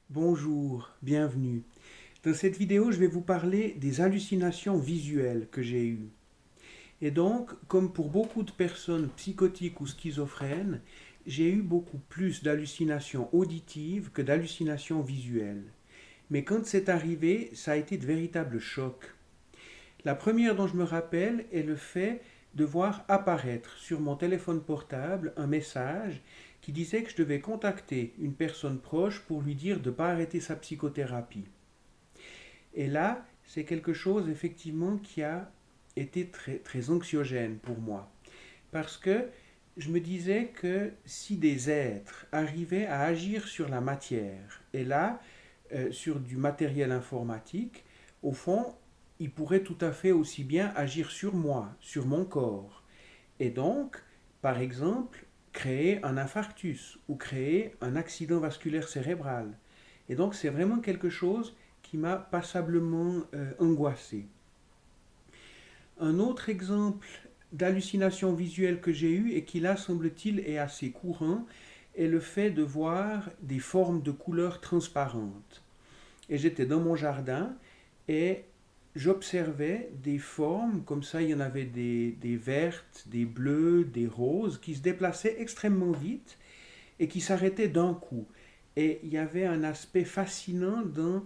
Bonjour, bienvenue. Dans cette vidéo, je vais vous parler des hallucinations visuelles que j'ai eues. Et donc, comme pour beaucoup de personnes psychotiques ou schizophrènes, j'ai eu beaucoup plus d'hallucinations auditives que d'hallucinations visuelles. Mais quand c'est arrivé, ça a été de véritables chocs. La première dont je me rappelle est le fait de voir apparaître sur mon téléphone portable un message qui disait que je devais contacter une personne proche pour lui dire de ne pas arrêter sa psychothérapie. Et là, c'est quelque chose effectivement qui a été très, très anxiogène pour moi. Parce que je me disais que si des êtres arrivaient à agir sur la matière, et là, sur du matériel informatique, au fond, ils pourraient tout à fait aussi bien agir sur moi, sur mon corps. Et donc, par exemple, créer un infarctus ou créer un accident vasculaire cérébral. Et donc, c'est vraiment quelque chose qui m'a passablement angoissé. Un autre exemple d'hallucination visuelle que j'ai eu et qui là, semble-t-il, est assez courant, est le fait de voir des formes de couleurs transparentes. Et j'étais dans mon jardin et j'observais des formes, comme ça il y en avait des vertes, des bleues, des roses, qui se déplaçaient extrêmement vite et qui s'arrêtaient d'un coup. Et il y avait un aspect fascinant dans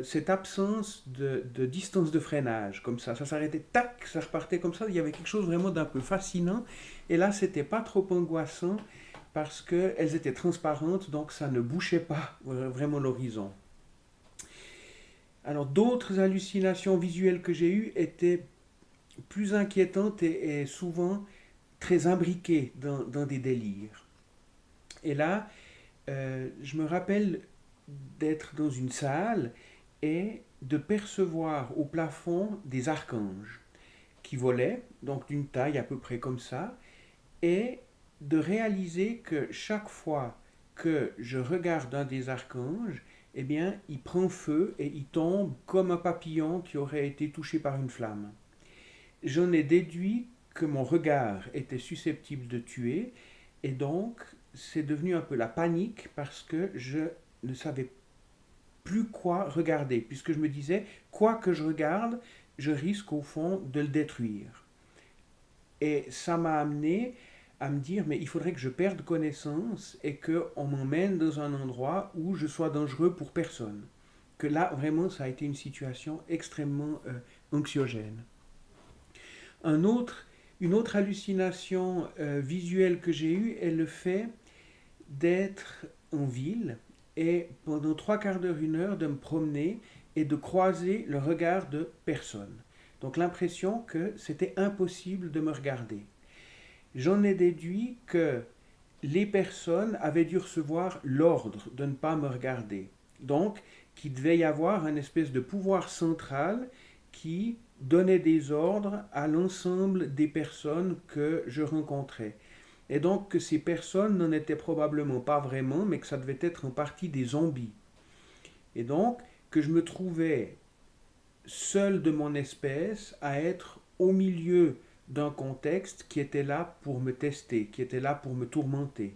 cette absence de distance de freinage, comme ça s'arrêtait, tac, ça repartait comme ça, il y avait quelque chose vraiment d'un peu fascinant, et là c'était pas trop angoissant, parce qu'elles étaient transparentes, donc ça ne bouchait pas vraiment l'horizon. Alors d'autres hallucinations visuelles que j'ai eues étaient plus inquiétantes et souvent très imbriquées dans des délires. Et là, je me rappelle d'être dans une salle et de percevoir au plafond des archanges qui volaient, donc d'une taille à peu près comme ça, et de réaliser que chaque fois que je regarde un des archanges, eh bien, il prend feu et il tombe comme un papillon qui aurait été touché par une flamme. J'en ai déduit que mon regard était susceptible de tuer, et donc c'est devenu un peu la panique parce que je ne savais plus quoi regarder, puisque je me disais, quoi que je regarde, je risque au fond de le détruire. Et ça m'a amené à me dire, mais il faudrait que je perde connaissance et qu'on m'emmène dans un endroit où je sois dangereux pour personne. Que là, vraiment, ça a été une situation extrêmement anxiogène. Un autre, une autre hallucination visuelle que j'ai eue est le fait d'être en ville et pendant trois quarts d'heure, une heure, de me promener et de croiser le regard de personne. Donc l'impression que c'était impossible de me regarder. J'en ai déduit que les personnes avaient dû recevoir l'ordre de ne pas me regarder. Donc, qu'il devait y avoir un espèce de pouvoir central qui donnait des ordres à l'ensemble des personnes que je rencontrais. Et donc que ces personnes n'en étaient probablement pas vraiment, mais que ça devait être en partie des zombies. Et donc que je me trouvais seul de mon espèce à être au milieu d'un contexte qui était là pour me tester, qui était là pour me tourmenter.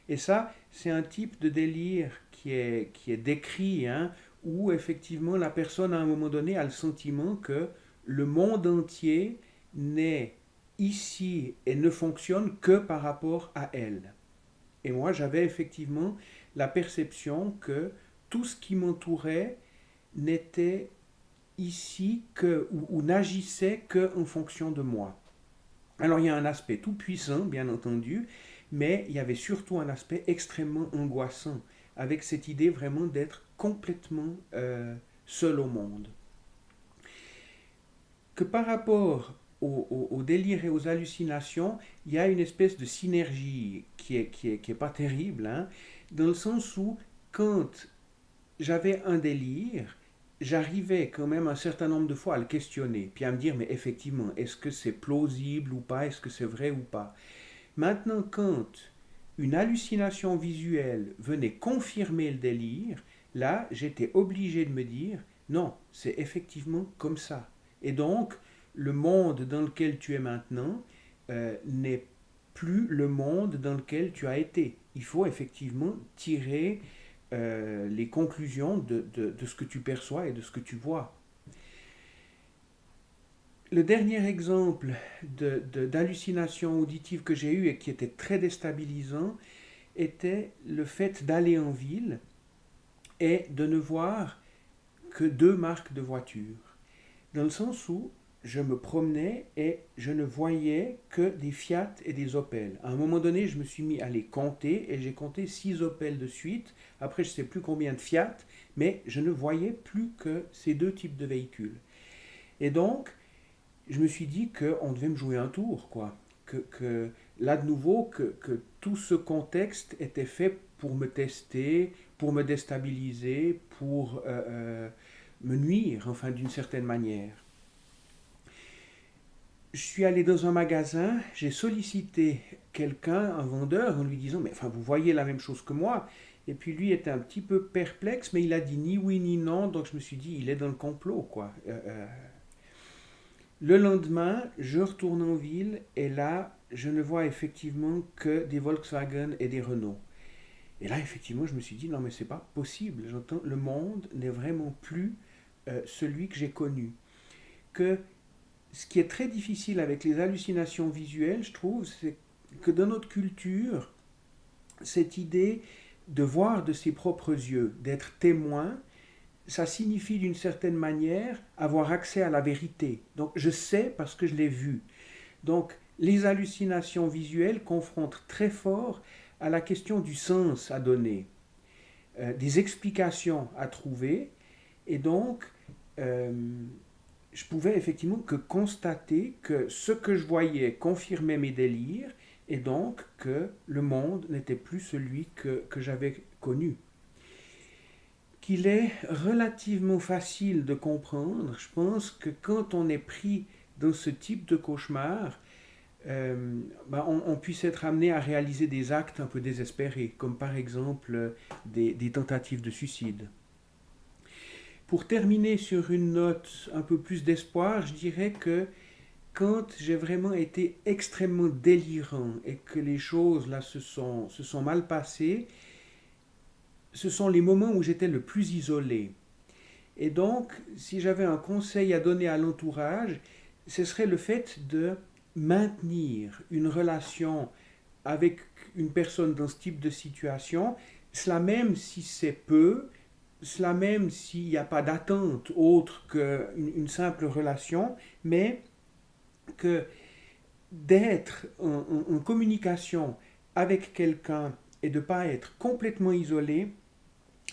Et ça, c'est un type de délire qui est décrit, hein, où effectivement la personne à un moment donné a le sentiment que le monde entier n'est ici et ne fonctionne que par rapport à elle. Et moi, j'avais effectivement la perception que tout ce qui m'entourait n'était ici que, ou n'agissait que en fonction de moi. Alors il y a un aspect tout puissant, bien entendu, mais il y avait surtout un aspect extrêmement angoissant, avec cette idée vraiment d'être complètement seul au monde. Que par rapport au délire et aux hallucinations, il y a une espèce de synergie qui est pas terrible, hein, dans le sens où quand j'avais un délire, j'arrivais quand même un certain nombre de fois à le questionner, puis à me dire, mais effectivement, est-ce que c'est plausible ou pas, est-ce que c'est vrai ou pas. Maintenant, quand une hallucination visuelle venait confirmer le délire, là, j'étais obligé de me dire, non, c'est effectivement comme ça. Et donc, le monde dans lequel tu es maintenant n'est plus le monde dans lequel tu as été. Il faut effectivement tirer les conclusions de ce que tu perçois et de ce que tu vois. Le dernier exemple d'hallucination auditive que j'ai eu et qui était très déstabilisant était le fait d'aller en ville et de ne voir que deux marques de voitures. Dans le sens où je me promenais et je ne voyais que des Fiat et des Opel. À un moment donné, je me suis mis à les compter et j'ai compté 6 Opel de suite. Après, je ne sais plus combien de Fiat, mais je ne voyais plus que ces deux types de véhicules. Et donc, je me suis dit qu'on devait me jouer un tour, quoi. Que là, de nouveau, que tout ce contexte était fait pour me tester, pour me déstabiliser, pour me nuire, enfin, d'une certaine manière. Je suis allé dans un magasin, j'ai sollicité quelqu'un, un vendeur, en lui disant, mais enfin, vous voyez la même chose que moi. Et puis lui était un petit peu perplexe, mais il a dit ni oui ni non, donc je me suis dit, il est dans le complot, quoi. Le lendemain, je retourne en ville et là, je ne vois effectivement que des Volkswagen et des Renault. Et là, effectivement, je me suis dit, non mais c'est pas possible. J'entends, le monde n'est vraiment plus celui que j'ai connu. Que ce qui est très difficile avec les hallucinations visuelles, je trouve, c'est que dans notre culture, cette idée de voir de ses propres yeux, d'être témoin, ça signifie d'une certaine manière avoir accès à la vérité. Donc je sais parce que je l'ai vu. Donc les hallucinations visuelles confrontent très fort à la question du sens à donner, des explications à trouver, et donc euh, je pouvais effectivement que constater que ce que je voyais confirmait mes délires, et donc que le monde n'était plus celui que j'avais connu. Qu'il est relativement facile de comprendre, je pense que quand on est pris dans ce type de cauchemar, on puisse être amené à réaliser des actes un peu désespérés, comme par exemple des tentatives de suicide. Pour terminer sur une note un peu plus d'espoir, je dirais que quand j'ai vraiment été extrêmement délirant et que les choses là se sont mal passées, ce sont les moments où j'étais le plus isolé. Et donc, si j'avais un conseil à donner à l'entourage, ce serait le fait de maintenir une relation avec une personne dans ce type de situation, cela même si c'est peu, cela même s'il n'y a pas d'attente autre qu'une simple relation, mais que d'être en communication avec quelqu'un et de ne pas être complètement isolé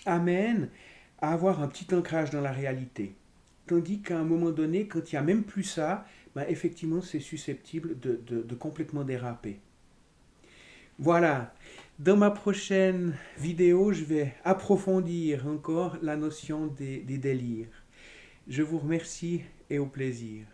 amène à avoir un petit ancrage dans la réalité. Tandis qu'à un moment donné, quand il n'y a même plus ça, effectivement, c'est susceptible de complètement déraper. Voilà, dans ma prochaine vidéo, je vais approfondir encore la notion des délires. Je vous remercie et au plaisir.